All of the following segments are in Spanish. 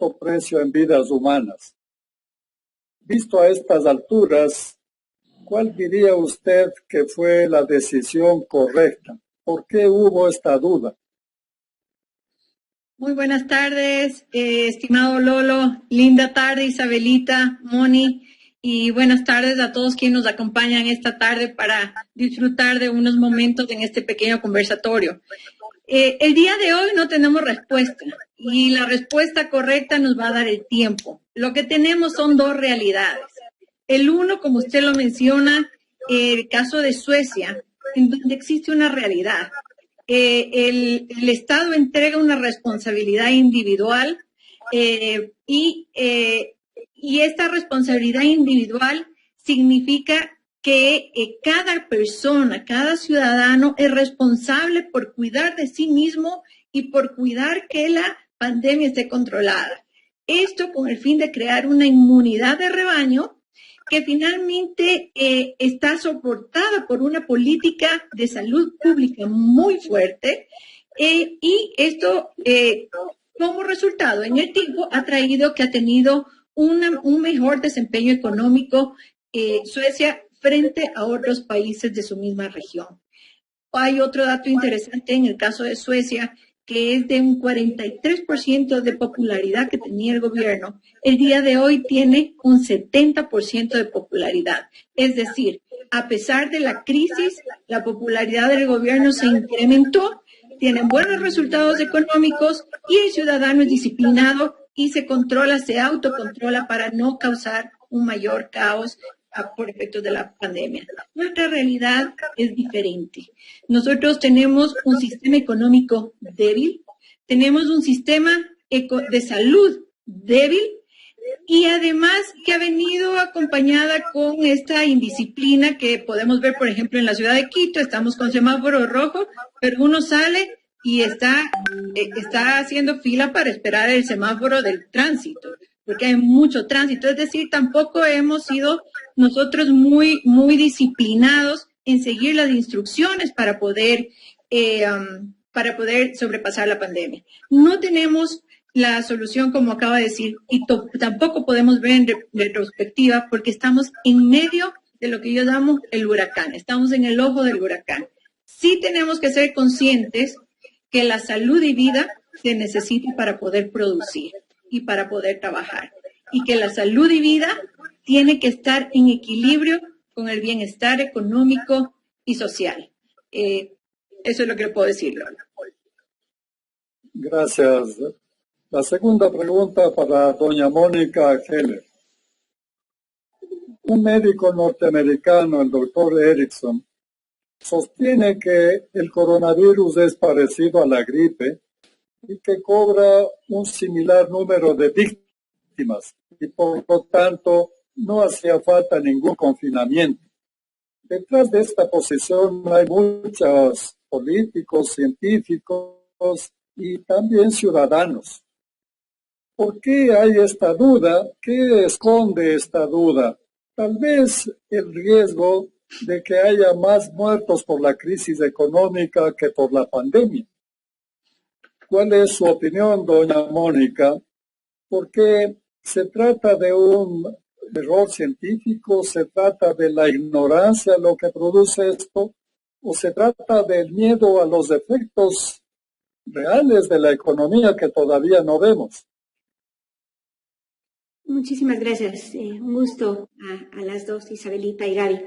alto precio en vidas humanas. Visto a estas alturas, ¿cuál diría usted que fue la decisión correcta? ¿Por qué hubo esta duda? Muy buenas tardes, estimado Lolo. Linda tarde, Isabelita, Moni. Y buenas tardes a todos quienes nos acompañan esta tarde para disfrutar de unos momentos en este pequeño conversatorio. El día de hoy no tenemos respuesta y la respuesta correcta nos va a dar el tiempo. Lo que tenemos son dos realidades. El uno, como usted lo menciona, el caso de Suecia, en donde existe una realidad. El Estado entrega una responsabilidad individual y esta responsabilidad individual significa que cada persona, cada ciudadano es responsable por cuidar de sí mismo y por cuidar que la pandemia esté controlada. Esto con el fin de crear una inmunidad de rebaño que finalmente está soportada por una política de salud pública muy fuerte y esto como resultado en el tiempo ha traído que ha tenido un mejor desempeño económico Suecia frente a otros países de su misma región. Hay otro dato interesante en el caso de Suecia, que es de un 43% de popularidad que tenía el gobierno. El día de hoy tiene un 70% de popularidad. Es decir, a pesar de la crisis, la popularidad del gobierno se incrementó, tienen buenos resultados económicos y el ciudadano es disciplinado y se controla, se autocontrola para no causar un mayor caos por efectos de la pandemia. Nuestra realidad es diferente. Nosotros tenemos un sistema económico débil, tenemos un sistema de salud débil y además que ha venido acompañada con esta indisciplina que podemos ver, por ejemplo, en la ciudad de Quito, estamos con semáforo rojo, pero uno sale y está haciendo fila para esperar el semáforo del tránsito, porque hay mucho tránsito, es decir, tampoco hemos sido nosotros muy disciplinados en seguir las instrucciones para poder sobrepasar la pandemia. No tenemos la solución, como acaba de decir, y tampoco podemos ver en retrospectiva porque estamos en medio de lo que yo llamo el huracán, estamos en el ojo del huracán. Sí tenemos que ser conscientes que la salud y vida se necesita para poder producir y para poder trabajar, y que la salud y vida tiene que estar en equilibrio con el bienestar económico y social. Eso es lo que le puedo decir, Lola. Gracias. La segunda pregunta para doña Mónica Heller. Un médico norteamericano, el doctor Erickson, sostiene que el coronavirus es parecido a la gripe y que cobra un similar número de víctimas y por lo tanto no hacía falta ningún confinamiento. Detrás de esta posición hay muchos políticos, científicos y también ciudadanos. ¿Por qué hay esta duda? ¿Qué esconde esta duda? Tal vez el riesgo de que haya más muertos por la crisis económica que por la pandemia. ¿Cuál es su opinión, doña Mónica? Porque se trata de un error científico, se trata de la ignorancia lo que produce esto, o se trata del miedo a los efectos reales de la economía que todavía no vemos. Muchísimas gracias. Un gusto a las dos, Isabelita y Gaby.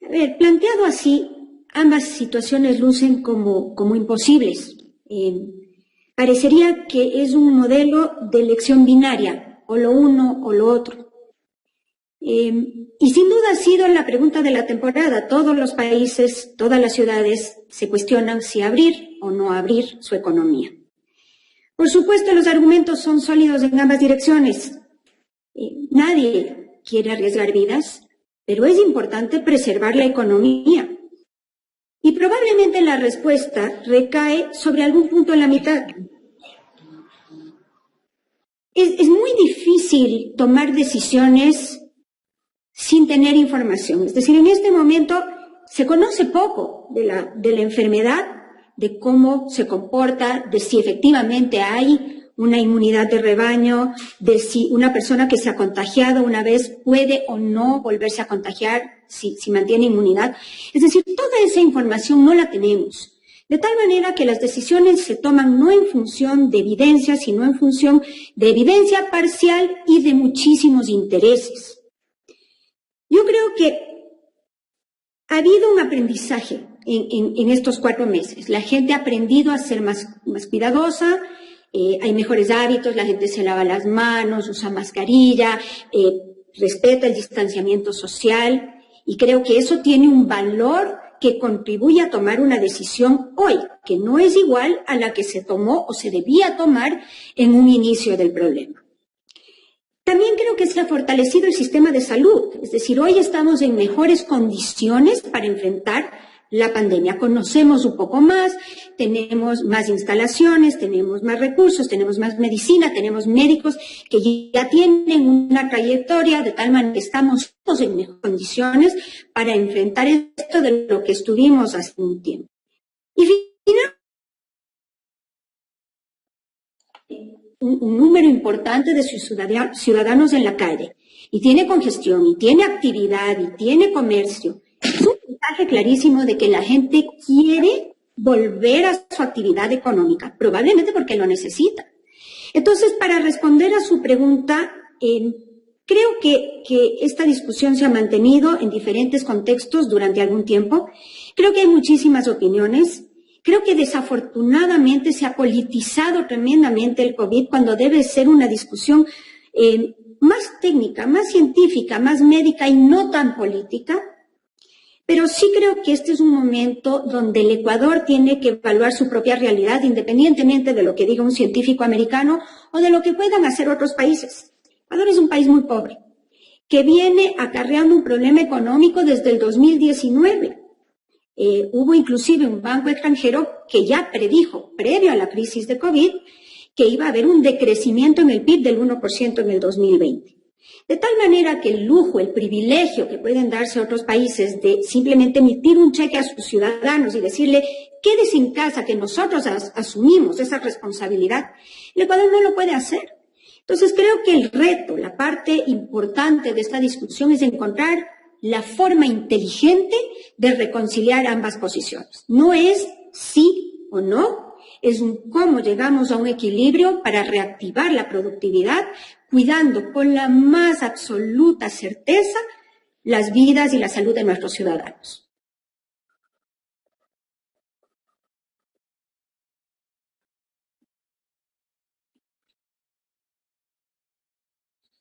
A ver, planteado así, ambas situaciones lucen como imposibles. Parecería que es un modelo de elección binaria, o lo uno o lo otro. Y sin duda ha sido la pregunta de la temporada. Todos los países, todas las ciudades se cuestionan si abrir o no abrir su economía. Por supuesto, los argumentos son sólidos en ambas direcciones. Nadie quiere arriesgar vidas, pero es importante preservar la economía. Y probablemente la respuesta recae sobre algún punto en la mitad. Es muy difícil tomar decisiones sin tener información. Es decir, en este momento se conoce poco de la enfermedad, de cómo se comporta, de si efectivamente hay una inmunidad de rebaño, de si una persona que se ha contagiado una vez puede o no volverse a contagiar si mantiene inmunidad. Es decir, toda esa información no la tenemos. De tal manera que las decisiones se toman no en función de evidencia, sino en función de evidencia parcial y de muchísimos intereses. Yo creo que ha habido un aprendizaje en estos 4 meses. La gente ha aprendido a ser más cuidadosa, hay mejores hábitos, la gente se lava las manos, usa mascarilla, respeta el distanciamiento social, y creo que eso tiene un valor que contribuye a tomar una decisión hoy, que no es igual a la que se tomó o se debía tomar en un inicio del problema. También creo que se ha fortalecido el sistema de salud, es decir, hoy estamos en mejores condiciones para enfrentar la pandemia. Conocemos un poco más, tenemos más instalaciones, tenemos más recursos, tenemos más medicina, tenemos médicos que ya tienen una trayectoria, de tal manera que estamos todos en mejores condiciones para enfrentar esto de lo que estuvimos hace un tiempo. Y finalmente, un número importante de sus ciudadanos en la calle, y tiene congestión, y tiene actividad, y tiene comercio. Es un mensaje clarísimo de que la gente quiere volver a su actividad económica, probablemente porque lo necesita. Entonces, para responder a su pregunta, creo que esta discusión se ha mantenido en diferentes contextos durante algún tiempo. Creo que hay muchísimas opiniones. Creo que desafortunadamente se ha politizado tremendamente el COVID cuando debe ser una discusión más técnica, más científica, más médica y no tan política. Pero sí creo que este es un momento donde el Ecuador tiene que evaluar su propia realidad, independientemente de lo que diga un científico americano o de lo que puedan hacer otros países. Ecuador es un país muy pobre, que viene acarreando un problema económico desde el 2019. Hubo inclusive un banco extranjero que ya predijo, previo a la crisis de COVID, que iba a haber un decrecimiento en el PIB del 1% en el 2020. De tal manera que el lujo, el privilegio que pueden darse otros países de simplemente emitir un cheque a sus ciudadanos y decirle, quédese en casa, que nosotros asumimos esa responsabilidad, el Ecuador no lo puede hacer. Entonces creo que el reto, la parte importante de esta discusión es encontrar la forma inteligente de reconciliar ambas posiciones. No es sí o no, es un cómo llegamos a un equilibrio para reactivar la productividad, cuidando con la más absoluta certeza las vidas y la salud de nuestros ciudadanos.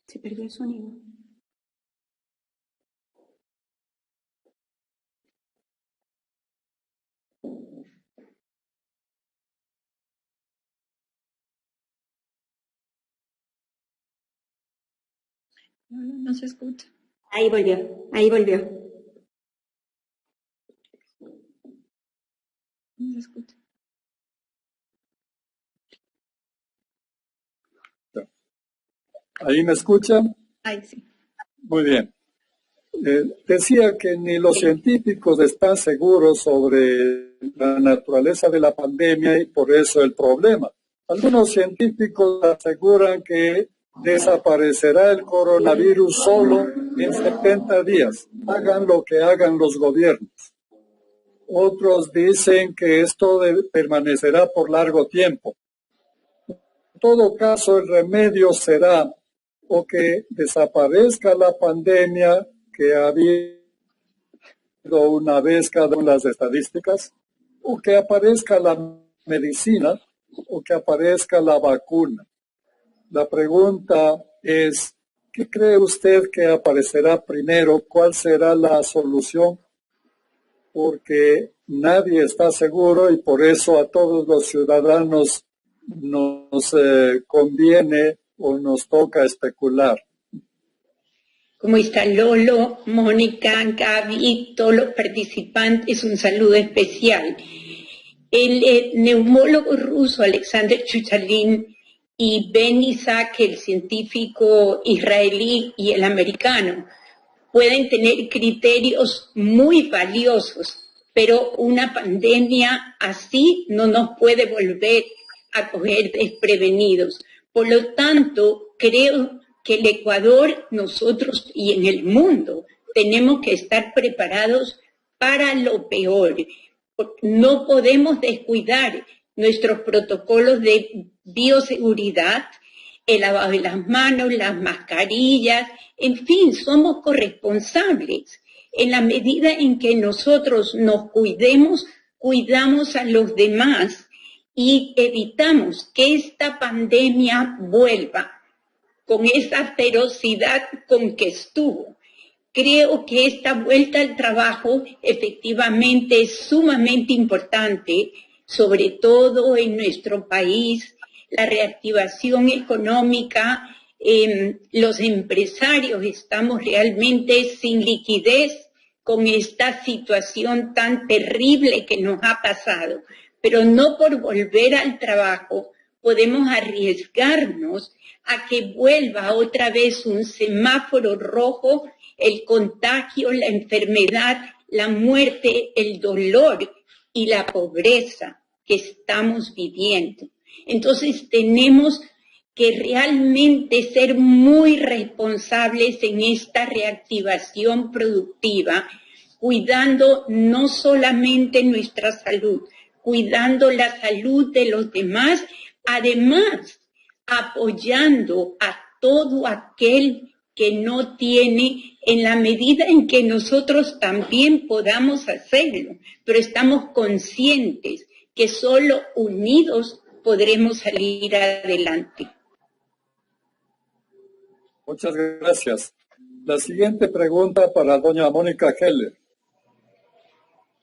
Se perdió el sonido. No se escucha. Ahí volvió, ahí volvió. No se escucha. ¿Ahí me escuchan? Ahí sí. Muy bien. Decía que ni los científicos están seguros sobre la naturaleza de la pandemia y por eso el problema. Algunos científicos aseguran que desaparecerá el coronavirus solo en 70 días, hagan lo que hagan los gobiernos. Otros dicen que esto permanecerá por largo tiempo. En todo caso, el remedio será o que desaparezca la pandemia que ha habido una vez cada una de las estadísticas, o que aparezca la medicina, o que aparezca la vacuna. La pregunta es, ¿qué cree usted que aparecerá primero? ¿Cuál será la solución? Porque nadie está seguro y por eso a todos los ciudadanos nos conviene o nos toca especular. ¿Cómo está Lolo, Mónica, Gaby, todos los participantes? Un saludo especial. El neumólogo ruso Alexander Chuchalin y Ben Isaac, el científico israelí y el americano, pueden tener criterios muy valiosos, pero una pandemia así no nos puede volver coger desprevenidos. Por lo tanto, creo que el Ecuador, nosotros y en el mundo, tenemos que estar preparados para lo peor. No podemos descuidar nuestros protocolos de bioseguridad, el lavado de las manos, las mascarillas, en fin, somos corresponsables. En la medida en que nosotros nos cuidemos, cuidamos a los demás y evitamos que esta pandemia vuelva con esa ferocidad con que estuvo. Creo que esta vuelta al trabajo efectivamente es sumamente importante, sobre todo en nuestro país, la reactivación económica, los empresarios estamos realmente sin liquidez con esta situación tan terrible que nos ha pasado, pero no por volver al trabajo podemos arriesgarnos a que vuelva otra vez un semáforo rojo, el contagio, la enfermedad, la muerte, el dolor y la pobreza que estamos viviendo. Entonces tenemos que realmente ser muy responsables en esta reactivación productiva, cuidando no solamente nuestra salud, cuidando la salud de los demás, además apoyando a todo aquel que no tiene, en la medida en que nosotros también podamos hacerlo, pero estamos conscientes que solo unidos podremos salir adelante. Muchas gracias. La siguiente pregunta para doña Mónica Heller.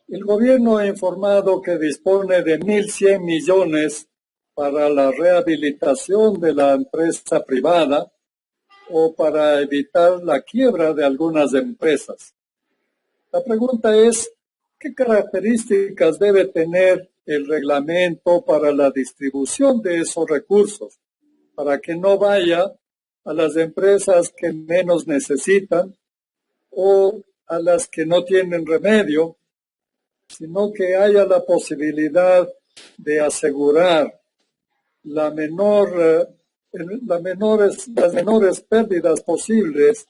El gobierno ha informado que dispone de 1.100 millones para la rehabilitación de la empresa privada o para evitar la quiebra de algunas empresas. La pregunta es, ¿qué características debe tener el reglamento para la distribución de esos recursos para que no vaya a las empresas que menos necesitan o a las que no tienen remedio, sino que haya la posibilidad de asegurar las menores pérdidas posibles,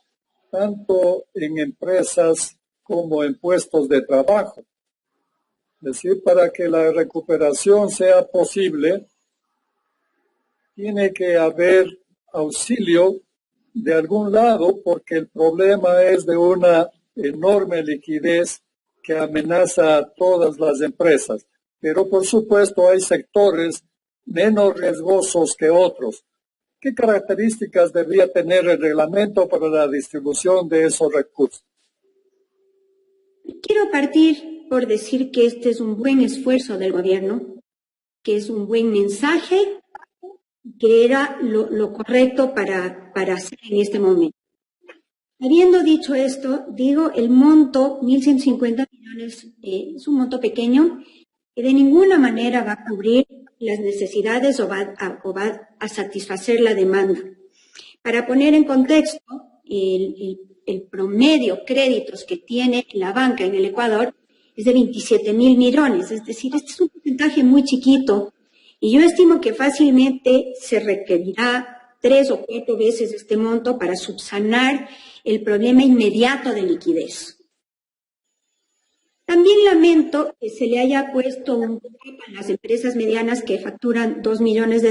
tanto en empresas como en puestos de trabajo? Es decir, para que la recuperación sea posible, tiene que haber auxilio de algún lado, porque el problema es de una enorme liquidez que amenaza a todas las empresas. Pero por supuesto hay sectores menos riesgosos que otros. ¿Qué características debería tener el reglamento para la distribución de esos recursos? Quiero partir por decir que este es un buen esfuerzo del gobierno, que es un buen mensaje, que era lo correcto para hacer en este momento. Habiendo dicho esto, digo, el monto, 1.150 millones, es un monto pequeño que de ninguna manera va a cubrir las necesidades o va a satisfacer la demanda. Para poner en contexto, el promedio créditos que tiene la banca en el Ecuador es de 27.000 millones, es decir, este es un porcentaje muy chiquito y yo estimo que fácilmente se requerirá 3 o 4 veces este monto para subsanar el problema inmediato de liquidez. También lamento que se le haya puesto un cap a las empresas medianas que facturan $2 millones,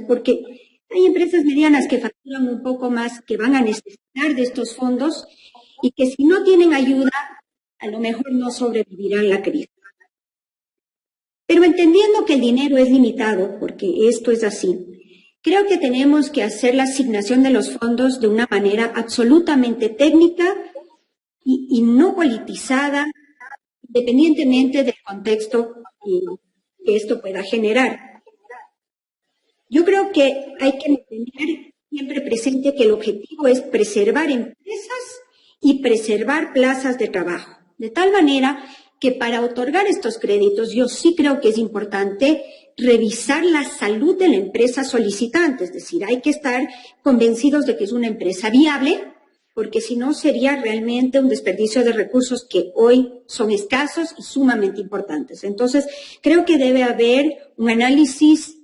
porque hay empresas medianas que facturan un poco más, que van a necesitar de estos fondos y que si no tienen ayuda, a lo mejor no sobrevivirán la crisis. Pero entendiendo que el dinero es limitado, porque esto es así, creo que tenemos que hacer la asignación de los fondos de una manera absolutamente técnica y no politizada, independientemente del contexto que esto pueda generar. Yo creo que hay que tener siempre presente que el objetivo es preservar empresas y preservar plazas de trabajo, de tal manera que para otorgar estos créditos yo sí creo que es importante revisar la salud de la empresa solicitante, es decir, hay que estar convencidos de que es una empresa viable, porque si no sería realmente un desperdicio de recursos que hoy son escasos y sumamente importantes. Entonces, creo que debe haber un análisis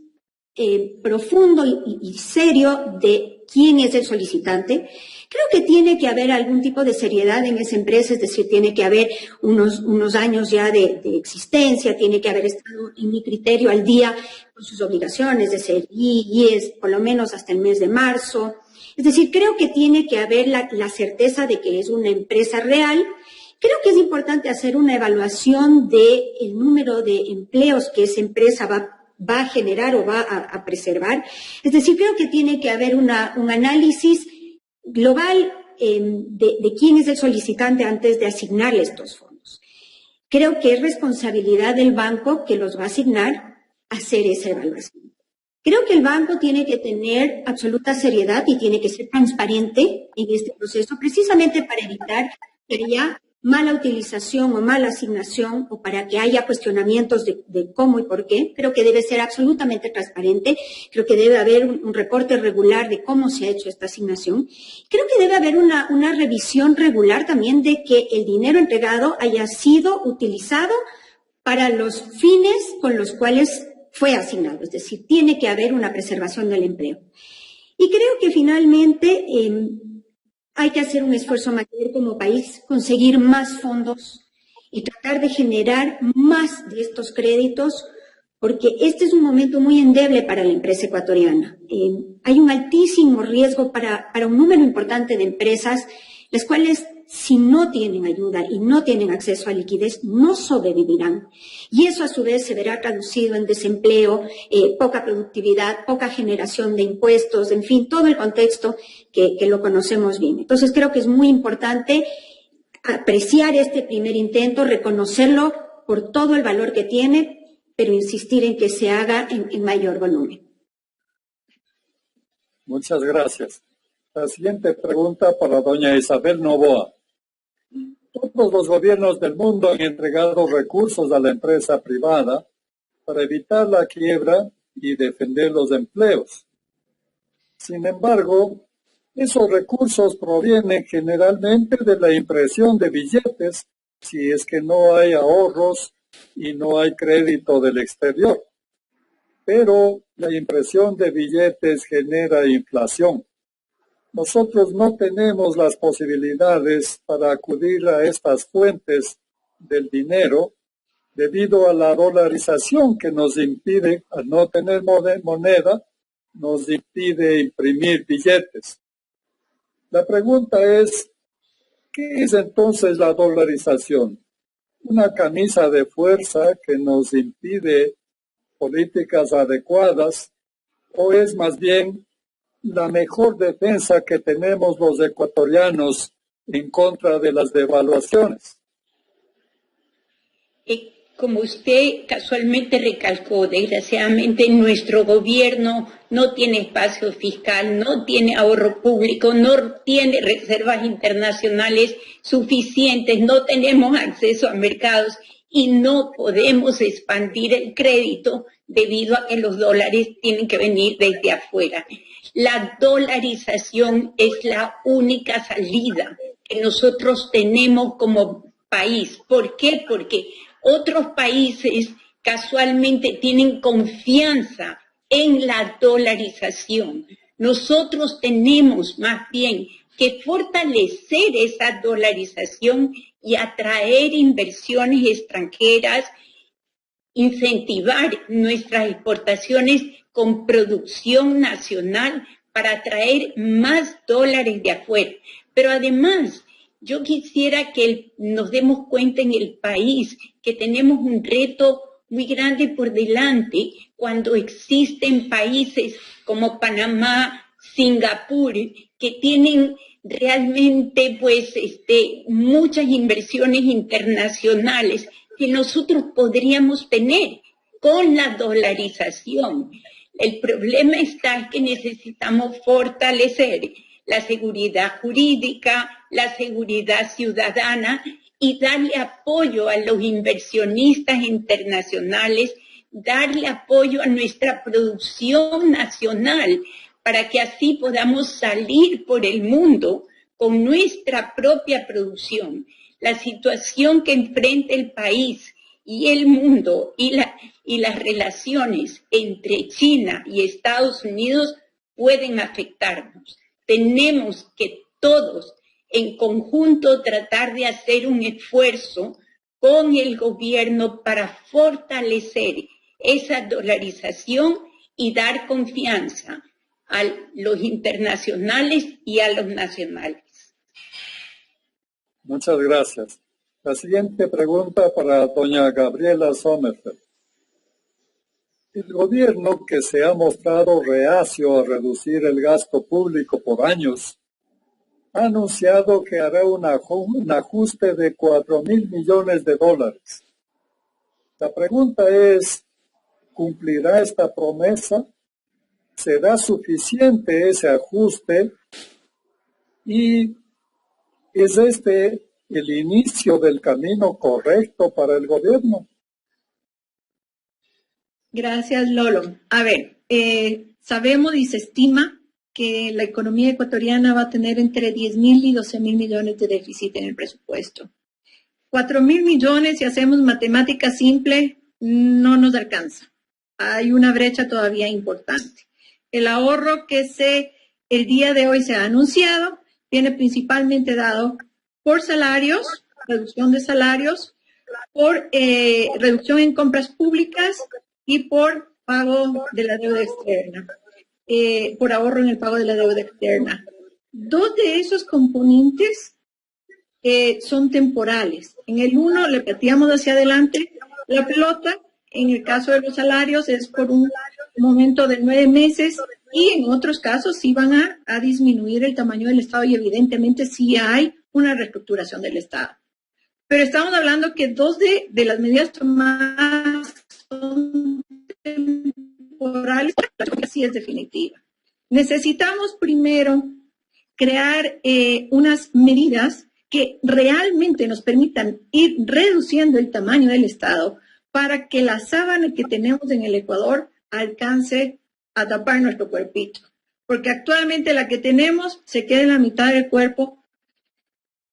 profundo y serio de quién es el solicitante. Creo que tiene que haber algún tipo de seriedad en esa empresa, es decir, tiene que haber unos años ya de existencia, tiene que haber estado, en mi criterio, al día con sus obligaciones de ser IES, por lo menos hasta el mes de marzo. Es decir, creo que tiene que haber la certeza de que es una empresa real. Creo que es importante hacer una evaluación del número de empleos que esa empresa va a generar o va a preservar. Es decir, creo que tiene que haber un análisis global de quién es el solicitante antes de asignarle estos fondos. Creo que es responsabilidad del banco que los va a asignar hacer esa evaluación. Creo que el banco tiene que tener absoluta seriedad y tiene que ser transparente en este proceso, precisamente para evitar que haya mala utilización o mala asignación o para que haya cuestionamientos de cómo y por qué. Creo que debe ser absolutamente transparente. Creo que debe haber un reporte regular de cómo se ha hecho esta asignación. Creo que debe haber una revisión regular también de que el dinero entregado haya sido utilizado para los fines con los cuales fue asignado. Es decir, tiene que haber una preservación del empleo. Y creo que finalmente hay que hacer un esfuerzo mayor como país, conseguir más fondos y tratar de generar más de estos créditos, porque este es un momento muy endeble para la empresa ecuatoriana. Hay un altísimo riesgo para un número importante de empresas, las cuales, si no tienen ayuda y no tienen acceso a liquidez, no sobrevivirán. Y eso a su vez se verá traducido en desempleo, poca productividad, poca generación de impuestos, en fin, todo el contexto que lo conocemos bien. Entonces creo que es muy importante apreciar este primer intento, reconocerlo por todo el valor que tiene, pero insistir en que se haga en mayor volumen. Muchas gracias. La siguiente pregunta para doña Isabel Novoa. Todos los gobiernos del mundo han entregado recursos a la empresa privada para evitar la quiebra y defender los empleos. Sin embargo, esos recursos provienen generalmente de la impresión de billetes si es que no hay ahorros y no hay crédito del exterior. Pero la impresión de billetes genera inflación. Nosotros no tenemos las posibilidades para acudir a estas fuentes del dinero debido a la dolarización que nos impide, al no tener moneda, nos impide imprimir billetes. La pregunta es, ¿qué es entonces la dolarización? ¿Una camisa de fuerza que nos impide políticas adecuadas o es más bien la mejor defensa que tenemos los ecuatorianos en contra de las devaluaciones? Como usted casualmente recalcó, desgraciadamente nuestro gobierno no tiene espacio fiscal, no tiene ahorro público, no tiene reservas internacionales suficientes, no tenemos acceso a mercados y no podemos expandir el crédito debido a que los dólares tienen que venir desde afuera. La dolarización es la única salida que nosotros tenemos como país. ¿Por qué? Porque otros países casualmente tienen confianza en la dolarización. Nosotros tenemos más bien que fortalecer esa dolarización y atraer inversiones extranjeras, incentivar nuestras exportaciones con producción nacional para atraer más dólares de afuera. Pero además, yo quisiera que nos demos cuenta en el país que tenemos un reto muy grande por delante cuando existen países como Panamá, Singapur, que tienen realmente muchas inversiones internacionales que nosotros podríamos tener con la dolarización. El problema está que necesitamos fortalecer la seguridad jurídica, la seguridad ciudadana y darle apoyo a los inversionistas internacionales, darle apoyo a nuestra producción nacional para que así podamos salir por el mundo con nuestra propia producción. La situación que enfrenta el país y el mundo y y las relaciones entre China y Estados Unidos pueden afectarnos. Tenemos que todos en conjunto tratar de hacer un esfuerzo con el gobierno para fortalecer esa dolarización y dar confianza a los internacionales y a los nacionales. Muchas gracias. La siguiente pregunta para doña Gabriela Sommerfeld. El gobierno, que se ha mostrado reacio a reducir el gasto público por años, ha anunciado que hará un ajuste de 4.000 millones de dólares. La pregunta es, ¿cumplirá esta promesa? ¿Será suficiente ese ajuste? ¿Y es este el inicio del camino correcto para el gobierno? Gracias, Lolo. A ver, sabemos y se estima que la economía ecuatoriana va a tener entre 10.000 y 12.000 millones de déficit en el presupuesto. 4.000 millones, si hacemos matemática simple, no nos alcanza. Hay una brecha todavía importante. El ahorro que el día de hoy se ha anunciado viene principalmente dado por salarios, reducción de salarios, por reducción en compras públicas y por pago de la deuda externa, por ahorro en el pago de la deuda externa. Dos de esos componentes son temporales. En el uno le pateamos hacia adelante la pelota, en el caso de los salarios es por un momento de 9 meses y en otros casos sí van a disminuir el tamaño del Estado y evidentemente sí hay una reestructuración del Estado. Pero estamos hablando que dos de las medidas tomadas son temporales, así es definitiva. Necesitamos primero crear unas medidas que realmente nos permitan ir reduciendo el tamaño del Estado para que la sábana que tenemos en el Ecuador alcance a tapar nuestro cuerpito. Porque actualmente la que tenemos se queda en la mitad del cuerpo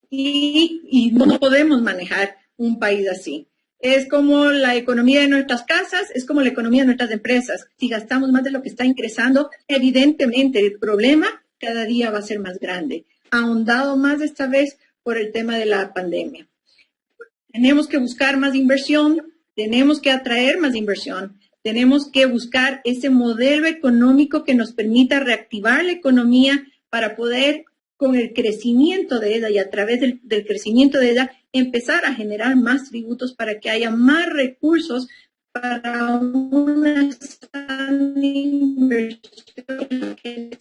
y no podemos manejar un país así. Es como la economía de nuestras casas, es como la economía de nuestras empresas. Si gastamos más de lo que está ingresando, evidentemente el problema cada día va a ser más grande, ahondado más esta vez por el tema de la pandemia. Tenemos que buscar más inversión, tenemos que atraer más inversión, tenemos que buscar ese modelo económico que nos permita reactivar la economía para poder, con el crecimiento de ella y a través del crecimiento de ella, empezar a generar más tributos para que haya más recursos para una sana inversión que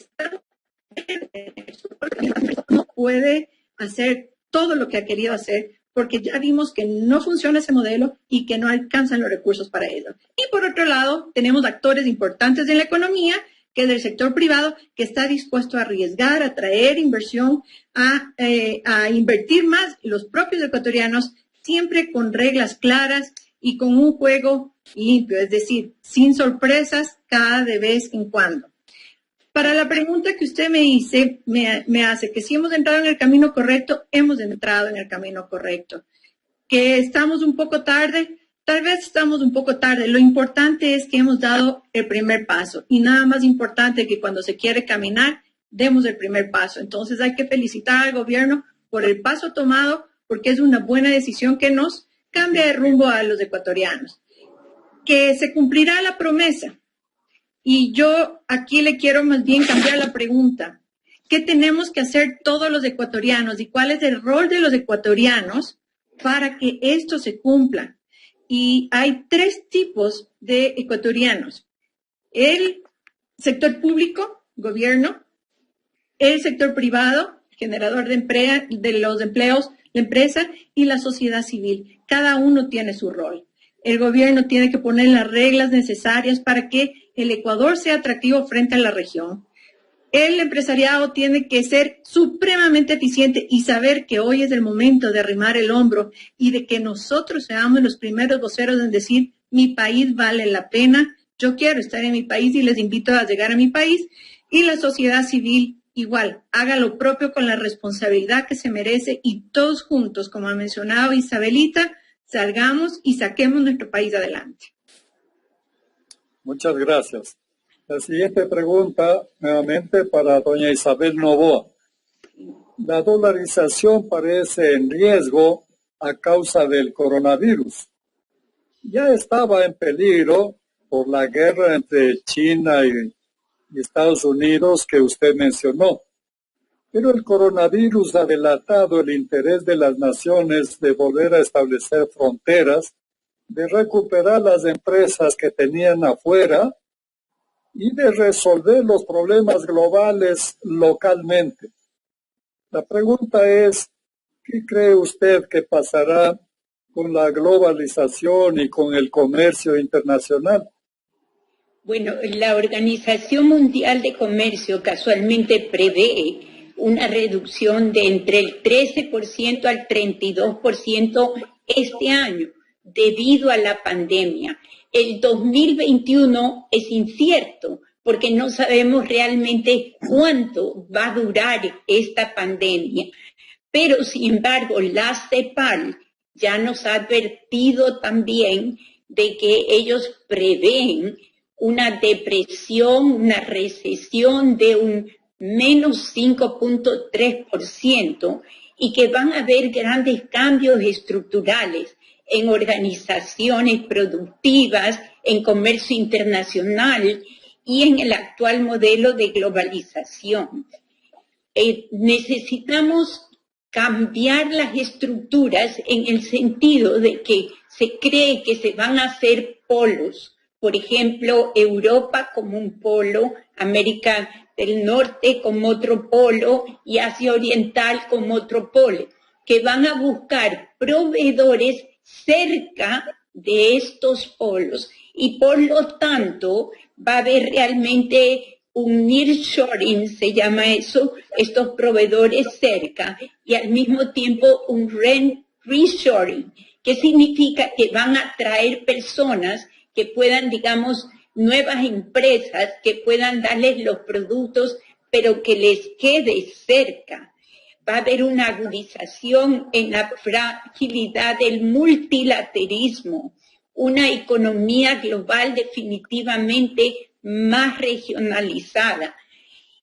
no puede hacer todo lo que ha querido hacer porque ya vimos que no funciona ese modelo y que no alcanzan los recursos para ello. Y por otro lado, tenemos actores importantes de la economía, que es el sector privado, que está dispuesto a arriesgar, a traer inversión, a invertir más los propios ecuatorianos, siempre con reglas claras y con un juego limpio, es decir, sin sorpresas cada de vez en cuando. Para la pregunta que usted me hace, que si hemos entrado en el camino correcto, hemos entrado en el camino correcto. Que estamos un poco tarde, tal vez estamos un poco tarde. Lo importante es que hemos dado el primer paso y nada más importante que cuando se quiere caminar, demos el primer paso. Entonces hay que felicitar al gobierno por el paso tomado porque es una buena decisión que nos cambia de rumbo a los ecuatorianos. Que se cumplirá la promesa. Y yo aquí le quiero más bien cambiar la pregunta. ¿Qué tenemos que hacer todos los ecuatorianos y cuál es el rol de los ecuatorianos para que esto se cumpla? Y hay 3 tipos de ecuatorianos. El sector público, gobierno, el sector privado, generador de los empleos, la empresa y la sociedad civil. Cada uno tiene su rol. El gobierno tiene que poner las reglas necesarias para que el Ecuador sea atractivo frente a la región. El empresariado tiene que ser supremamente eficiente y saber que hoy es el momento de arrimar el hombro y de que nosotros seamos los primeros voceros en decir, mi país vale la pena, yo quiero estar en mi país y les invito a llegar a mi país. Y la sociedad civil igual, haga lo propio con la responsabilidad que se merece y todos juntos, como ha mencionado Isabelita, salgamos y saquemos nuestro país adelante. Muchas gracias. La siguiente pregunta, nuevamente para doña Isabel Novoa. La dolarización parece en riesgo a causa del coronavirus. Ya estaba en peligro por la guerra entre China y Estados Unidos que usted mencionó. Pero el coronavirus ha delatado el interés de las naciones de volver a establecer fronteras, de recuperar las empresas que tenían afuera y de resolver los problemas globales localmente. La pregunta es, ¿qué cree usted que pasará con la globalización y con el comercio internacional? Bueno, la Organización Mundial de Comercio casualmente prevé una reducción de entre el 13% al 32% este año debido a la pandemia. El 2021 es incierto porque no sabemos realmente cuánto va a durar esta pandemia. Pero, sin embargo, la CEPAL ya nos ha advertido también de que ellos prevén una depresión, una recesión de un menos 5.3% y que van a haber grandes cambios estructurales en organizaciones productivas, en comercio internacional y en el actual modelo de globalización. Necesitamos cambiar las estructuras en el sentido de que se cree que se van a hacer polos. Por ejemplo, Europa como un polo, América del Norte como otro polo y Asia Oriental como otro polo, que van a buscar proveedores cerca de estos polos y por lo tanto va a haber realmente un nearshoring, se llama eso, estos proveedores cerca y al mismo tiempo un reshoring, que significa que van a traer personas que puedan, digamos, nuevas empresas que puedan darles los productos, pero que les quede cerca. Va a haber una agudización en la fragilidad del multilateralismo, una economía global definitivamente más regionalizada.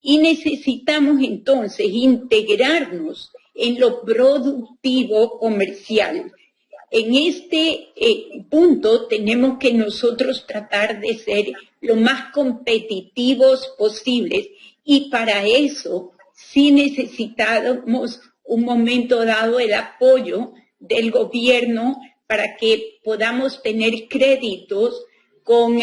Y necesitamos entonces integrarnos en lo productivo comercial. En este punto tenemos que nosotros tratar de ser lo más competitivos posibles y para eso sí necesitamos un momento dado el apoyo del gobierno para que podamos tener créditos con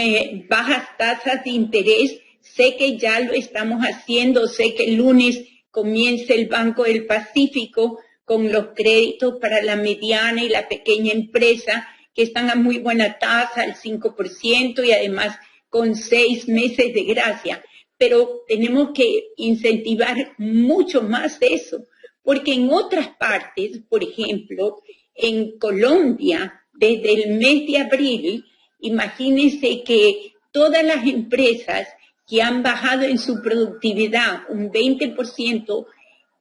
bajas tasas de interés. Sé que ya lo estamos haciendo, sé que el lunes comienza el Banco del Pacífico con los créditos para la mediana y la pequeña empresa que están a muy buena tasa, al 5% y además con 6 meses de gracia. Pero tenemos que incentivar mucho más eso, porque en otras partes, por ejemplo, en Colombia, desde el mes de abril, imagínense que todas las empresas que han bajado en su productividad un 20%,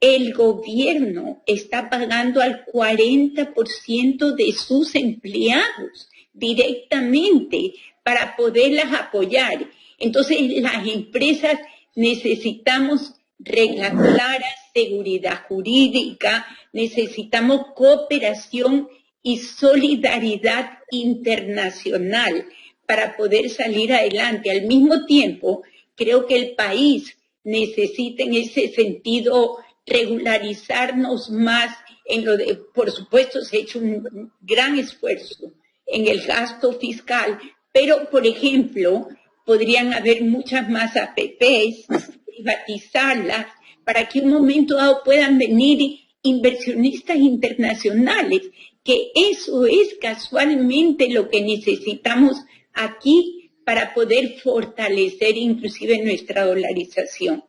el gobierno está pagando al 40% de sus empleados directamente para poderlas apoyar. Entonces, las empresas necesitamos reglas claras, seguridad jurídica, necesitamos cooperación y solidaridad internacional para poder salir adelante. Al mismo tiempo, creo que el país necesita en ese sentido regularizarnos más en lo de, por supuesto, se ha hecho un gran esfuerzo en el gasto fiscal, pero, por ejemplo, podrían haber muchas más APPs, privatizarlas, para que un momento dado puedan venir inversionistas internacionales, que eso es casualmente lo que necesitamos aquí para poder fortalecer inclusive nuestra dolarización.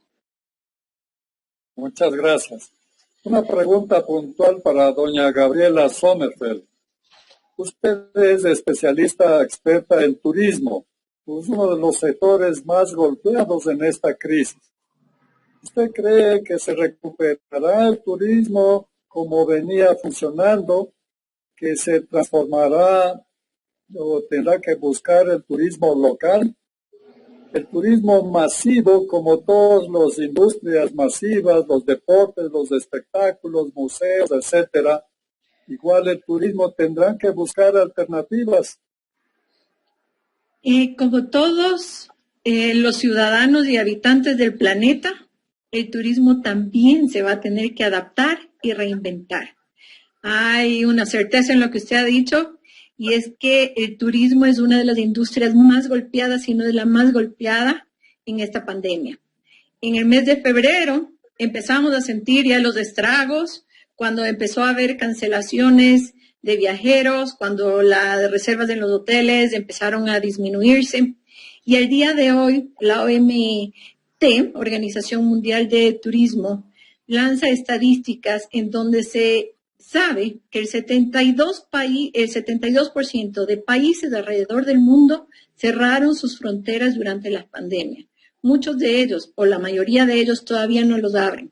Muchas gracias. Una pregunta puntual para doña Gabriela Sommerfeld. Usted es especialista experta en turismo, es uno de los sectores más golpeados en esta crisis. ¿Usted cree que se recuperará el turismo como venía funcionando, que se transformará o tendrá que buscar el turismo local? El turismo masivo, como todas las industrias masivas, los deportes, los espectáculos, museos, etcétera, igual el turismo tendrán que buscar alternativas. Como todos los ciudadanos y habitantes del planeta, el turismo también se va a tener que adaptar y reinventar. Hay una certeza en lo que usted ha dicho, y es que el turismo es una de las industrias más golpeadas, si no es la más golpeada en esta pandemia. En el mes de febrero empezamos a sentir ya los estragos, cuando empezó a haber cancelaciones de viajeros, cuando las reservas en los hoteles empezaron a disminuirse. Y al día de hoy, la OMT, Organización Mundial de Turismo, lanza estadísticas en donde se sabe que el 72% de países alrededor del mundo cerraron sus fronteras durante la pandemia. Muchos de ellos, o la mayoría de ellos, todavía no los abren.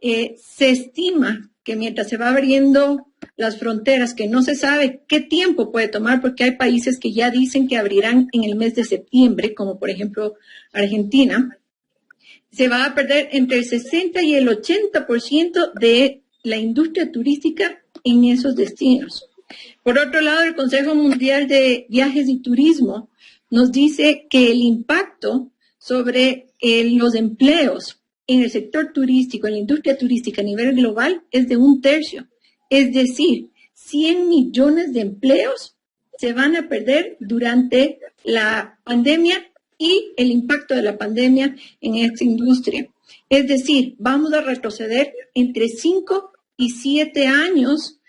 Se estima que mientras se va abriendo las fronteras, que no se sabe qué tiempo puede tomar, porque hay países que ya dicen que abrirán en el mes de septiembre, como por ejemplo Argentina, se va a perder entre el 60 y el 80% de la industria turística en esos destinos. Por otro lado, el Consejo Mundial de Viajes y Turismo nos dice que el impacto sobre los empleos en el sector turístico, en la industria turística a nivel global, es de 1/3. Es decir, 100 millones de empleos se van a perder durante la pandemia y el impacto de la pandemia en esta industria. Es decir, vamos a retroceder entre 5 y 7 años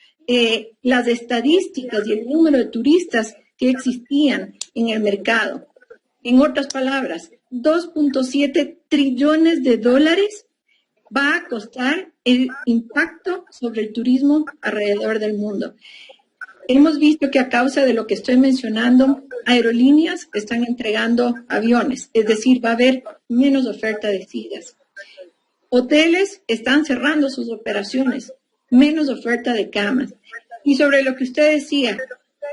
las estadísticas y el número de turistas que existían en el mercado. En otras palabras, 2.7 trillones de dólares va a costar el impacto sobre el turismo alrededor del mundo. Hemos visto que a causa de lo que estoy mencionando, aerolíneas están entregando aviones, es decir, va a haber menos oferta de sillas. Hoteles están cerrando sus operaciones, menos oferta de camas. Y sobre lo que usted decía,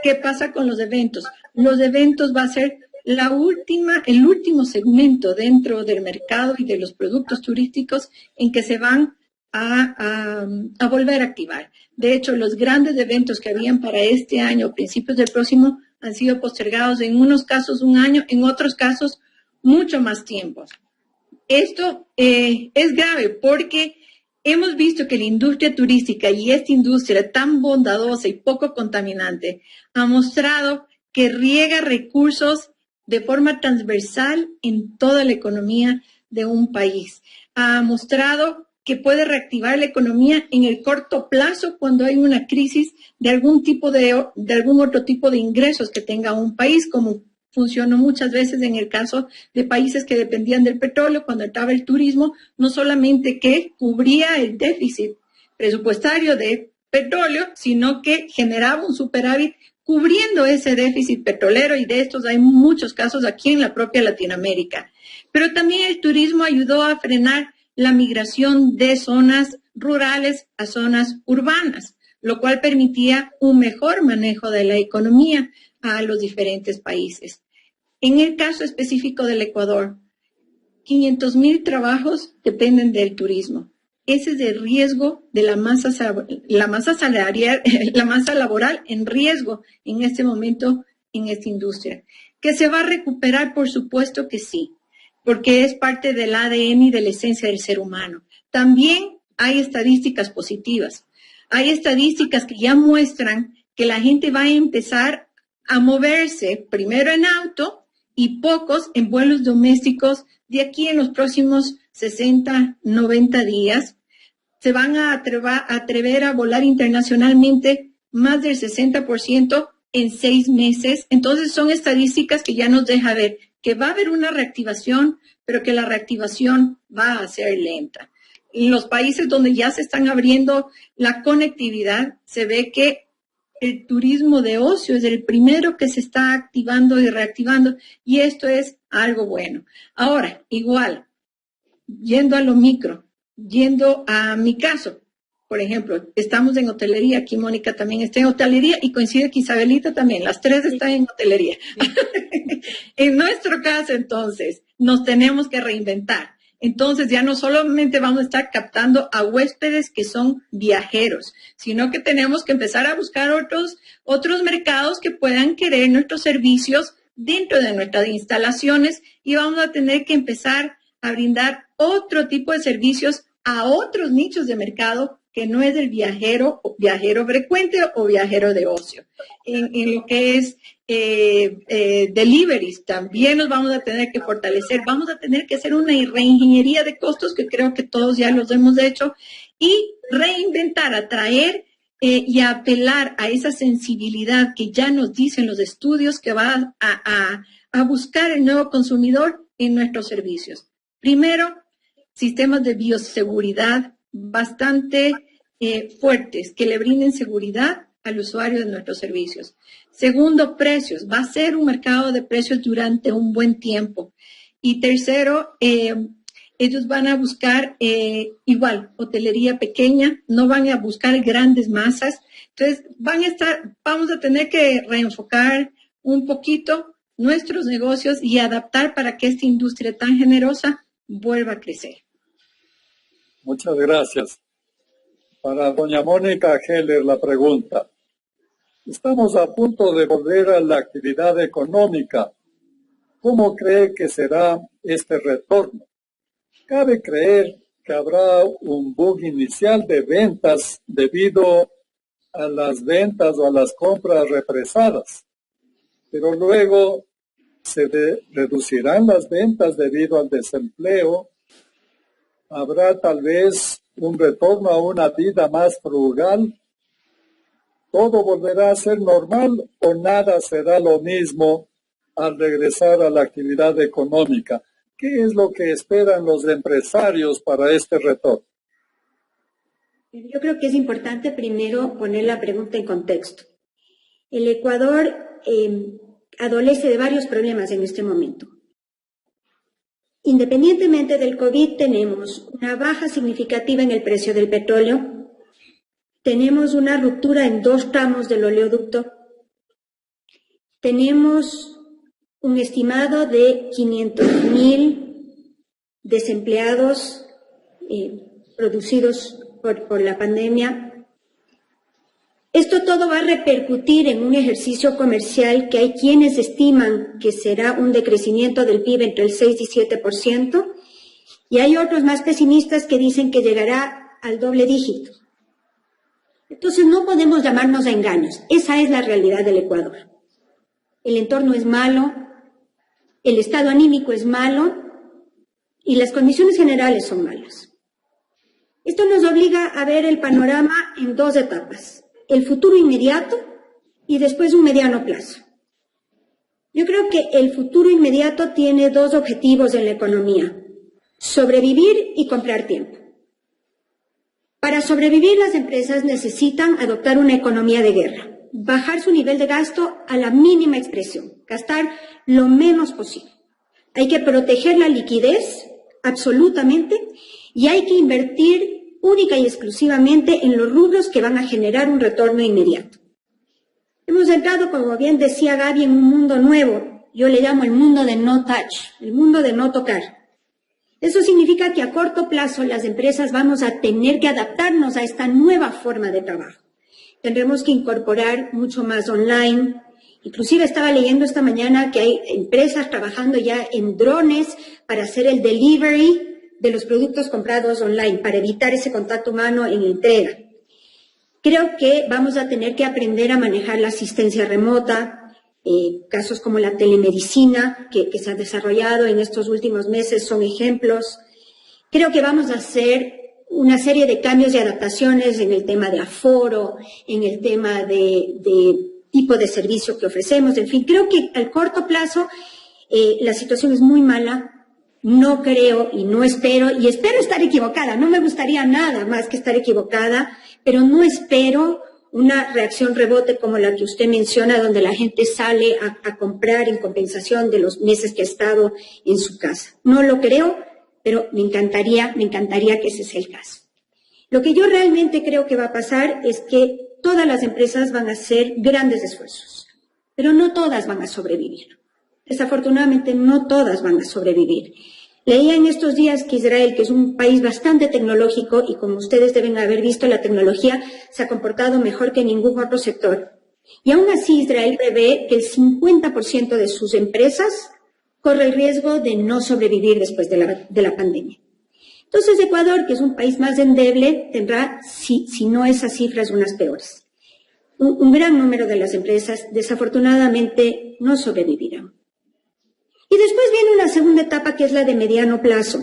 ¿qué pasa con los eventos? Los eventos va a ser el último segmento dentro del mercado y de los productos turísticos en que se van a volver a activar. De hecho, los grandes eventos que habían para este año, principios del próximo, han sido postergados en unos casos 1 año, en otros casos mucho más tiempo. Esto es grave porque hemos visto que la industria turística y esta industria tan bondadosa y poco contaminante ha mostrado que riega recursos de forma transversal en toda la economía de un país. Ha mostrado que puede reactivar la economía en el corto plazo cuando hay una crisis de algún otro tipo de ingresos que tenga un país, como funcionó muchas veces en el caso de países que dependían del petróleo, cuando entraba el turismo, no solamente que cubría el déficit presupuestario de petróleo, sino que generaba un superávit cubriendo ese déficit petrolero, y de estos hay muchos casos aquí en la propia Latinoamérica. Pero también el turismo ayudó a frenar la migración de zonas rurales a zonas urbanas, lo cual permitía un mejor manejo de la economía a los diferentes países. En el caso específico del Ecuador, 500,000 trabajos dependen del turismo. Ese es el riesgo de la masa salarial, la masa laboral en riesgo en este momento en esta industria. ¿Que se va a recuperar? Por supuesto que sí, porque es parte del ADN y de la esencia del ser humano. También hay estadísticas positivas. Hay estadísticas que ya muestran que la gente va a empezar a moverse primero en auto y pocos en vuelos domésticos de aquí en los próximos 60, 90 días. Se van a atrever a volar internacionalmente más del 60% en 6 meses. Entonces son estadísticas que ya nos deja ver que va a haber una reactivación, pero que la reactivación va a ser lenta. En los países donde ya se están abriendo la conectividad, se ve que el turismo de ocio es el primero que se está activando y reactivando, y esto es algo bueno. Ahora, igual, yendo a lo micro, yendo a mi caso, por ejemplo, estamos en hotelería, aquí Mónica también está en hotelería y coincide que Isabelita también, las tres están en hotelería. En nuestro caso, entonces, nos tenemos que reinventar. Entonces, ya no solamente vamos a estar captando a huéspedes que son viajeros, sino que tenemos que empezar a buscar otros mercados que puedan querer nuestros servicios dentro de nuestras instalaciones y vamos a tener que empezar a brindar otro tipo de servicios a otros nichos de mercado que no es el viajero frecuente o viajero de ocio. En lo que es deliveries, también nos vamos a tener que fortalecer, vamos a tener que hacer una reingeniería de costos, que creo que todos ya los hemos hecho, y reinventar, atraer y apelar a esa sensibilidad que ya nos dicen los estudios que va a buscar el nuevo consumidor en nuestros servicios. Primero, sistemas de bioseguridad bastante fuertes que le brinden seguridad al usuario de nuestros servicios. Segundo, precios. Va a ser un mercado de precios durante un buen tiempo. Y tercero, ellos van a buscar igual hotelería pequeña, no van a buscar grandes masas. Entonces, vamos a tener que reenfocar un poquito nuestros negocios y adaptar para que esta industria tan generosa vuelva a crecer. Muchas gracias. Para doña Mónica Heller, la pregunta. Estamos a punto de volver a la actividad económica. ¿Cómo cree que será este retorno? Cabe creer que habrá un boom inicial de ventas debido a las ventas o a las compras represadas, pero luego se reducirán las ventas debido al desempleo. Habrá tal vez un retorno a una vida más frugal. ¿Todo volverá a ser normal o nada será lo mismo al regresar a la actividad económica? ¿Qué es lo que esperan los empresarios para este retorno? Yo creo que es importante primero poner la pregunta en contexto. El Ecuador adolece de varios problemas en este momento. Independientemente del COVID, tenemos una baja significativa en el precio del petróleo, tenemos una ruptura en 2 tramos del oleoducto, tenemos un estimado de 500,000 desempleados producidos por la pandemia. Esto todo va a repercutir en un ejercicio comercial que hay quienes estiman que será un decrecimiento del PIB entre el 6 y 7%, y hay otros más pesimistas que dicen que llegará al doble dígito. Entonces no podemos llamarnos a engaños. Esa es la realidad del Ecuador. El entorno es malo, el estado anímico es malo y las condiciones generales son malas. Esto nos obliga a ver el panorama en 2 etapas. El futuro inmediato y después un mediano plazo. Yo creo que el futuro inmediato tiene 2 objetivos en la economía: sobrevivir y comprar tiempo. Para sobrevivir, las empresas necesitan adoptar una economía de guerra, bajar su nivel de gasto a la mínima expresión, gastar lo menos posible. Hay que proteger la liquidez absolutamente y hay que invertir única y exclusivamente en los rubros que van a generar un retorno inmediato. Hemos entrado, como bien decía Gaby, en un mundo nuevo. Yo le llamo el mundo de no touch, el mundo de no tocar. Eso significa que a corto plazo las empresas vamos a tener que adaptarnos a esta nueva forma de trabajo. Tendremos que incorporar mucho más online. Inclusive estaba leyendo esta mañana que hay empresas trabajando ya en drones para hacer el delivery de los productos comprados online, para evitar ese contacto humano en la entrega. Creo que vamos a tener que aprender a manejar la asistencia remota, casos como la telemedicina que se ha desarrollado en estos últimos meses son ejemplos. Creo que vamos a hacer una serie de cambios y adaptaciones en el tema de aforo, en el tema de tipo de servicio que ofrecemos. En fin, creo que al corto plazo la situación es muy mala. No creo y no espero, y espero estar equivocada, no me gustaría nada más que estar equivocada, pero no espero una reacción rebote como la que usted menciona, donde la gente sale a comprar en compensación de los meses que ha estado en su casa. No lo creo, pero me encantaría que ese sea el caso. Lo que yo realmente creo que va a pasar es que todas las empresas van a hacer grandes esfuerzos, pero no todas van a sobrevivir. desafortunadamente no todas van a sobrevivir. Leía en estos días que Israel, que es un país bastante tecnológico y como ustedes deben haber visto, la tecnología se ha comportado mejor que ningún otro sector. Y aún así Israel prevé que el 50% de sus empresas corre el riesgo de no sobrevivir después de la pandemia. Entonces Ecuador, que es un país más endeble, tendrá, si no esas cifras, unas peores. Un gran número de las empresas desafortunadamente no sobrevivirán. Y después viene una segunda etapa que es la de mediano plazo.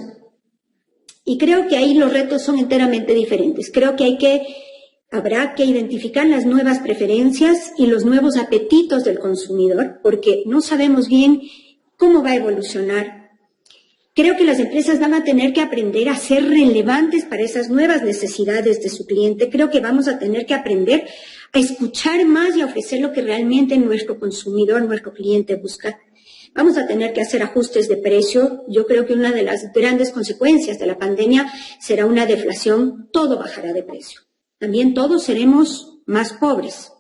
Y creo que ahí los retos son enteramente diferentes. Creo que habrá que identificar las nuevas preferencias y los nuevos apetitos del consumidor, porque no sabemos bien cómo va a evolucionar. Creo que las empresas van a tener que aprender a ser relevantes para esas nuevas necesidades de su cliente. Creo que vamos a tener que aprender a escuchar más y a ofrecer lo que realmente nuestro consumidor, nuestro cliente busca. Vamos a tener que hacer ajustes de precio. Yo creo que una de las grandes consecuencias de la pandemia será una deflación. Todo bajará de precio. También todos seremos más pobres.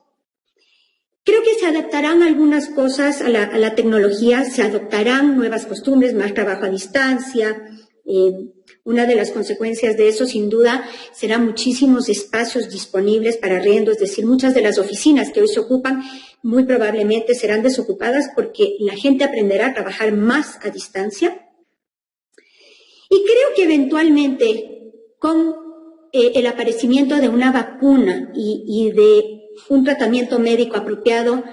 Creo que se adaptarán algunas cosas a la tecnología, se adoptarán nuevas costumbres, más trabajo a distancia. Una de las consecuencias de eso, sin duda, serán muchísimos espacios disponibles para arriendo, es decir, muchas de las oficinas que hoy se ocupan muy probablemente serán desocupadas porque la gente aprenderá a trabajar más a distancia. Y creo que eventualmente, con el aparecimiento de una vacuna y de un tratamiento médico apropiado,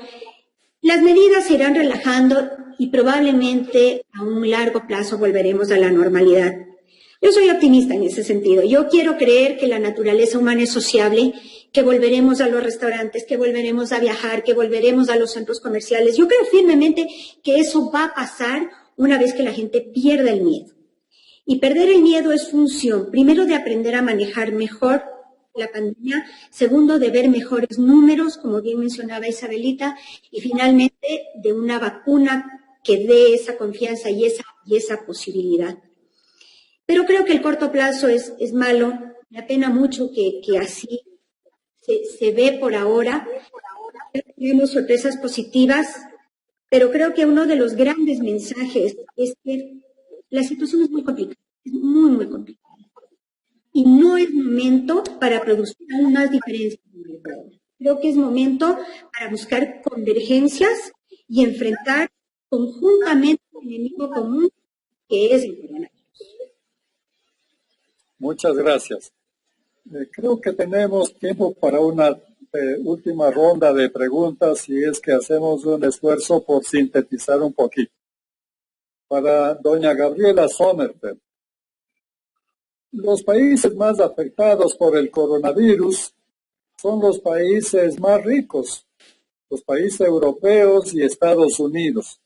las medidas se irán relajando y probablemente a un largo plazo volveremos a la normalidad. Yo soy optimista en ese sentido. Yo quiero creer que la naturaleza humana es sociable, que volveremos a los restaurantes, que volveremos a viajar, que volveremos a los centros comerciales. Yo creo firmemente que eso va a pasar una vez que la gente pierda el miedo. Y perder el miedo es función, primero, de aprender a manejar mejor la pandemia, segundo, de ver mejores números, como bien mencionaba Isabelita, y finalmente de una vacuna que dé esa confianza y esa posibilidad. Pero creo que el corto plazo es malo, me apena mucho que así se ve por ahora. Tenemos sorpresas positivas, pero creo que uno de los grandes mensajes es que la situación es muy complicada, es muy, muy complicada. Y no es momento para producir aún más diferencias. Creo que es momento para buscar convergencias y enfrentar conjuntamente el enemigo común que es el coronavirus. Muchas gracias. Creo que tenemos tiempo para una última ronda de preguntas si es que hacemos un esfuerzo por sintetizar un poquito. Para doña Gabriela Sommerfeld, los países más afectados por el coronavirus son los países más ricos, los países europeos y Estados Unidos.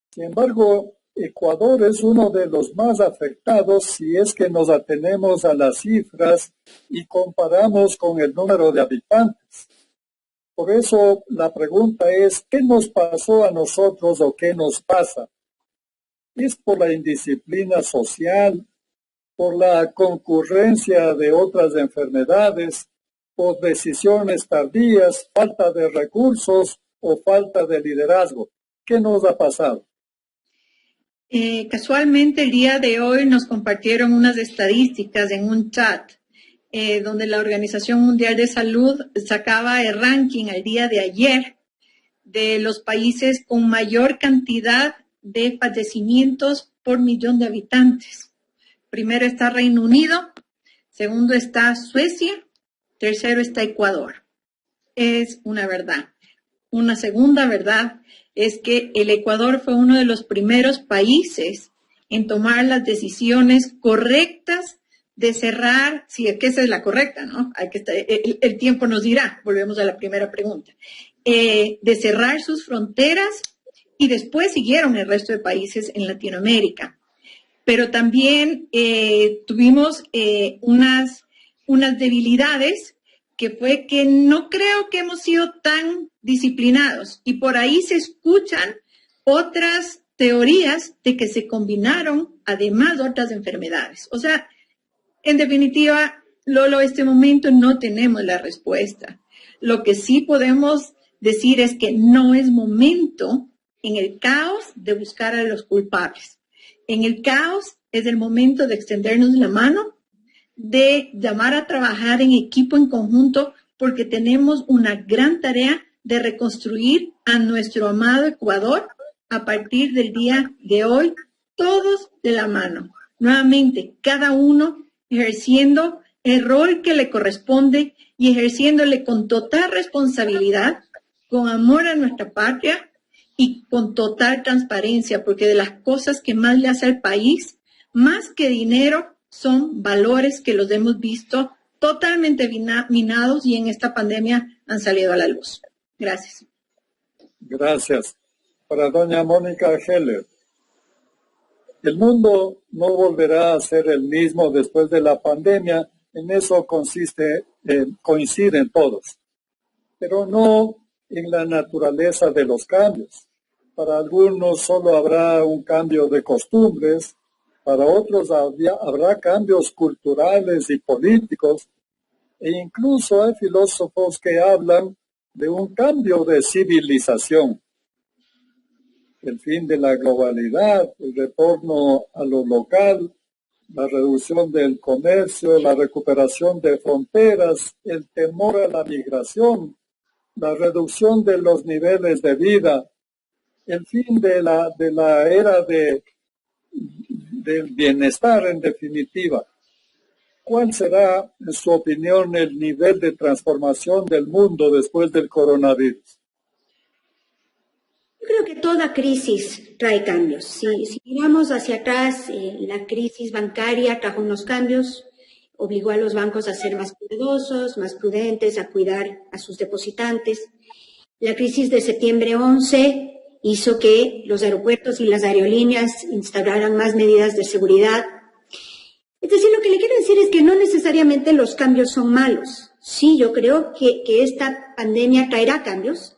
Sin embargo, Ecuador es uno de los más afectados si es que nos atenemos a las cifras y comparamos con el número de habitantes. Por eso la pregunta es, ¿qué nos pasó a nosotros o qué nos pasa? ¿Es por la indisciplina social, por la concurrencia de otras enfermedades, por decisiones tardías, falta de recursos o falta de liderazgo? ¿Qué nos ha pasado? Casualmente el día de hoy nos compartieron unas estadísticas en un chat donde la Organización Mundial de Salud sacaba el ranking al día de ayer de los países con mayor cantidad de fallecimientos por millón de habitantes. Primero está Reino Unido, segundo está Suecia, tercero está Ecuador. Es una verdad. Una segunda verdad es que el Ecuador fue uno de los primeros países en tomar las decisiones correctas de cerrar, si es que esa es la correcta, ¿no? El tiempo nos dirá, volvemos a la primera pregunta, de cerrar sus fronteras y después siguieron el resto de países en Latinoamérica. Pero también tuvimos unas debilidades que fue que no creo que hemos sido tan disciplinados y por ahí se escuchan otras teorías de que se combinaron además otras enfermedades. O sea, en definitiva, Lolo, este momento no tenemos la respuesta. Lo que sí podemos decir es que no es momento En el caos, de buscar a los culpables. En el caos es el momento de extendernos la mano, de llamar a trabajar en equipo, en conjunto, porque tenemos una gran tarea de reconstruir a nuestro amado Ecuador a partir del día de hoy, todos de la mano. Nuevamente, cada uno ejerciendo el rol que le corresponde y ejerciéndole con total responsabilidad, con amor a nuestra patria y con total transparencia, porque de las cosas que más le hace al país, más que dinero, son valores que los hemos visto totalmente minados y en esta pandemia han salido a la luz. Gracias. Gracias. Para doña Mónica Heller. El mundo no volverá a ser el mismo después de la pandemia, en eso coinciden todos, pero no en la naturaleza de los cambios. Para algunos solo habrá un cambio de costumbres, para otros habrá cambios culturales y políticos, e incluso hay filósofos que hablan de un cambio de civilización. El fin de la globalidad, el retorno a lo local, la reducción del comercio, la recuperación de fronteras, el temor a la migración, la reducción de los niveles de vida, el fin de la era del bienestar en definitiva. ¿Cuál será, en su opinión, el nivel de transformación del mundo después del coronavirus? Yo creo que toda crisis trae cambios. Si miramos hacia atrás, la crisis bancaria trajo unos cambios, obligó a los bancos a ser más cuidadosos, más prudentes, a cuidar a sus depositantes. La crisis de septiembre 11 hizo que los aeropuertos y las aerolíneas instauraran más medidas de seguridad. Es decir, lo que le quiero decir es que no necesariamente los cambios son malos. Sí, yo creo que esta pandemia traerá cambios.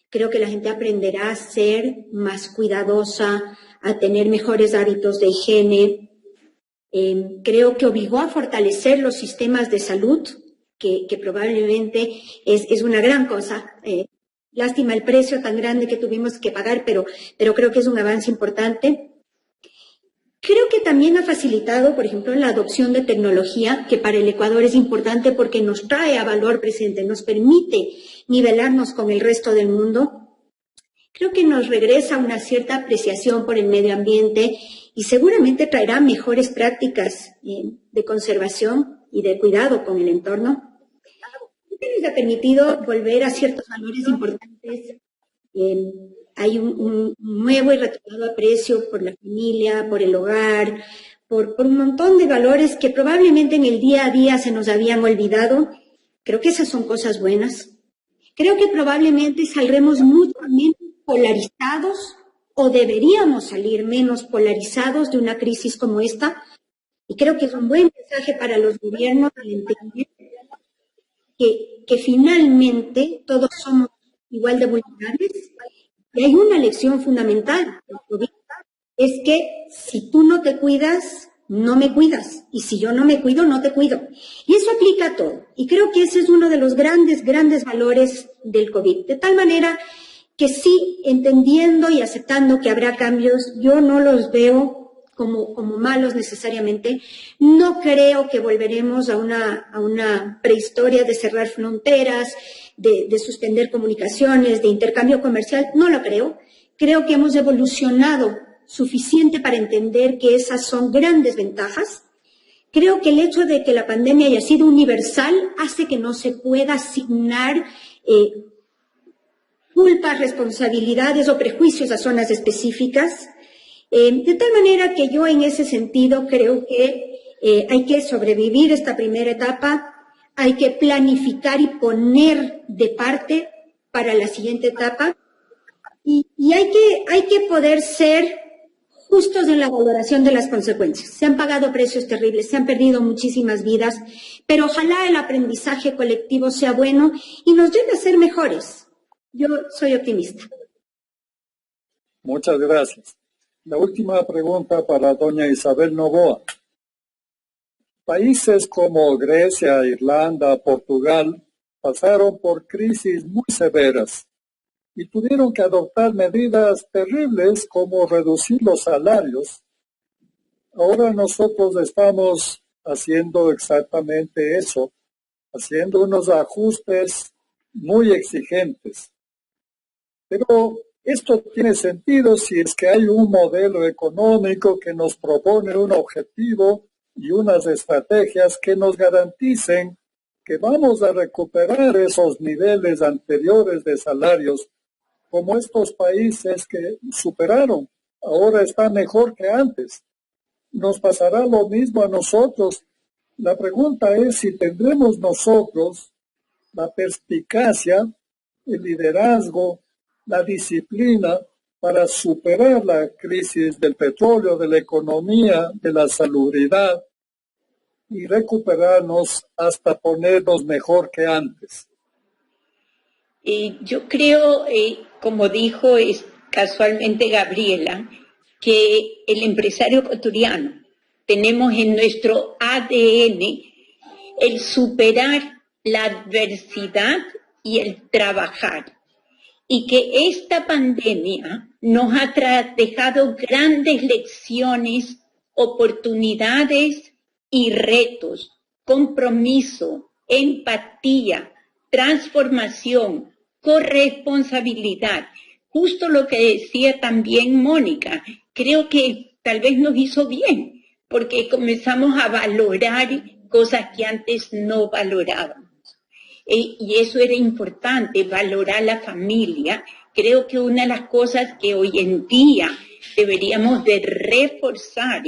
Creo que la gente aprenderá a ser más cuidadosa, a tener mejores hábitos de higiene. Creo que obligó a fortalecer los sistemas de salud, que probablemente es una gran cosa. Lástima el precio tan grande que tuvimos que pagar, pero creo que es un avance importante. Creo que también ha facilitado, por ejemplo, la adopción de tecnología, que para el Ecuador es importante porque nos trae a valor presente, nos permite nivelarnos con el resto del mundo. Creo que nos regresa una cierta apreciación por el medio ambiente y seguramente traerá mejores prácticas de conservación y de cuidado con el entorno. Creo que nos ha permitido volver a ciertos valores importantes. Hay un nuevo y retomado aprecio por la familia, por el hogar, por un montón de valores que probablemente en el día a día se nos habían olvidado. Creo que esas son cosas buenas. Creo que probablemente saldremos mucho menos polarizados o deberíamos salir menos polarizados de una crisis como esta. Y creo que es un buen mensaje para los gobiernos al entender que finalmente todos somos igual de vulnerables. Y hay una lección fundamental del COVID, es que si tú no te cuidas, no me cuidas. Y si yo no me cuido, no te cuido. Y eso aplica a todo. Y creo que ese es uno de los grandes valores del COVID. De tal manera que sí, entendiendo y aceptando que habrá cambios, yo no los veo como malos necesariamente. No creo que volveremos a una prehistoria de cerrar fronteras, de suspender comunicaciones, de intercambio comercial. No lo creo. Creo que hemos evolucionado suficiente para entender que esas son grandes ventajas. Creo que el hecho de que la pandemia haya sido universal hace que no se pueda asignar culpas, responsabilidades o prejuicios a zonas específicas. De tal manera que yo en ese sentido creo que hay que sobrevivir esta primera etapa, hay que planificar y poner de parte para la siguiente etapa y hay que poder ser justos en la valoración de las consecuencias. Se han pagado precios terribles, se han perdido muchísimas vidas, pero ojalá el aprendizaje colectivo sea bueno y nos lleve a ser mejores. Yo soy optimista. Muchas gracias. La última pregunta para doña Isabel Noboa. Países como Grecia, Irlanda, Portugal pasaron por crisis muy severas. y tuvieron que adoptar medidas terribles como reducir los salarios. Ahora nosotros estamos haciendo exactamente eso, haciendo unos ajustes muy exigentes. Pero esto tiene sentido si es que hay un modelo económico que nos propone un objetivo y unas estrategias que nos garanticen que vamos a recuperar esos niveles anteriores de salarios como estos países que superaron. Ahora está mejor que antes. Nos pasará lo mismo a nosotros. La pregunta es si tendremos nosotros la perspicacia, el liderazgo, la disciplina para superar la crisis del petróleo, de la economía, de la salubridad y recuperarnos hasta ponernos mejor que antes. Yo creo, como dijo casualmente Gabriela, que el empresario ecuatoriano tenemos en nuestro ADN el superar la adversidad y el trabajar. Y que esta pandemia nos ha dejado grandes lecciones, oportunidades y retos, compromiso, empatía, transformación, corresponsabilidad. Justo lo que decía también Mónica, creo que tal vez nos hizo bien, porque comenzamos a valorar cosas que antes no valorábamos. Y eso era importante, valorar la familia. Creo que una de las cosas que hoy en día deberíamos de reforzar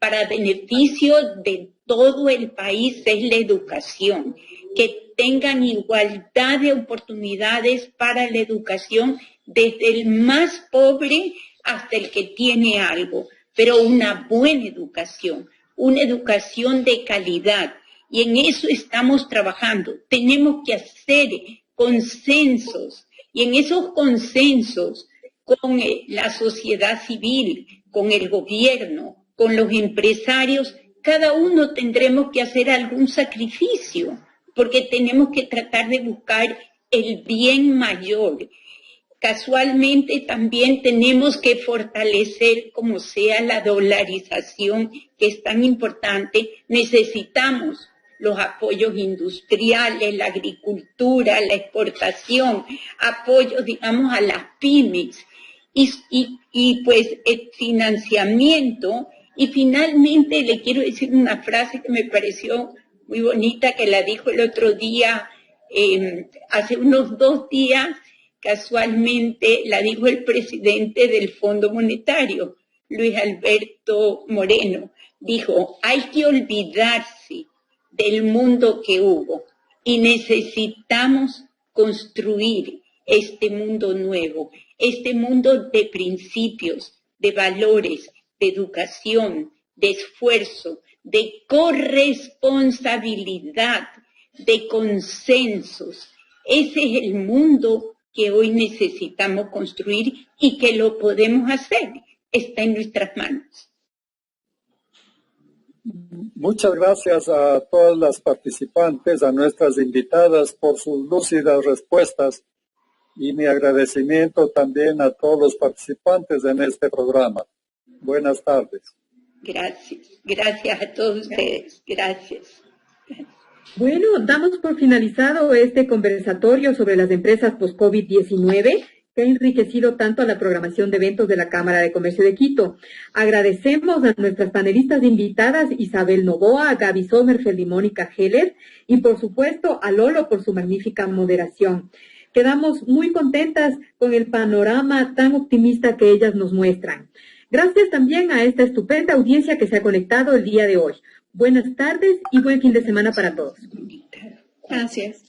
para beneficio de todo el país es la educación, que tengan igualdad de oportunidades para la educación desde el más pobre hasta el que tiene algo, pero una buena educación, una educación de calidad. Y en eso estamos trabajando. Tenemos que hacer consensos. Y en esos consensos con la sociedad civil, con el gobierno, con los empresarios, cada uno tendremos que hacer algún sacrificio, porque tenemos que tratar de buscar el bien mayor. Casualmente también tenemos que fortalecer como sea la dolarización, que es tan importante. Necesitamos los apoyos industriales, la agricultura, la exportación, apoyos, digamos, a las pymes y pues el financiamiento. Y finalmente le quiero decir una frase que me pareció muy bonita, que la dijo el otro día, hace unos 2 días, casualmente la dijo el presidente del Fondo Monetario, Luis Alberto Moreno. Dijo, hay que olvidarse del mundo que hubo y necesitamos construir este mundo nuevo, este mundo de principios, de valores, de educación, de esfuerzo, de corresponsabilidad, de consensos. Ese es el mundo que hoy necesitamos construir y que lo podemos hacer. Está en nuestras manos. Muchas gracias a todas las participantes, a nuestras invitadas por sus lúcidas respuestas y mi agradecimiento también a todos los participantes en este programa. Buenas tardes. Gracias a todos ustedes. Gracias. Bueno, damos por finalizado este conversatorio sobre las empresas post-COVID-19 que ha enriquecido tanto a la programación de eventos de la Cámara de Comercio de Quito. Agradecemos a nuestras panelistas invitadas Isabel Novoa, Gaby Sommerfeld y Mónica Heller, y por supuesto a Lolo por su magnífica moderación. Quedamos muy contentas con el panorama tan optimista que ellas nos muestran. Gracias también a esta estupenda audiencia que se ha conectado el día de hoy. Buenas tardes y buen fin de semana para todos. Gracias.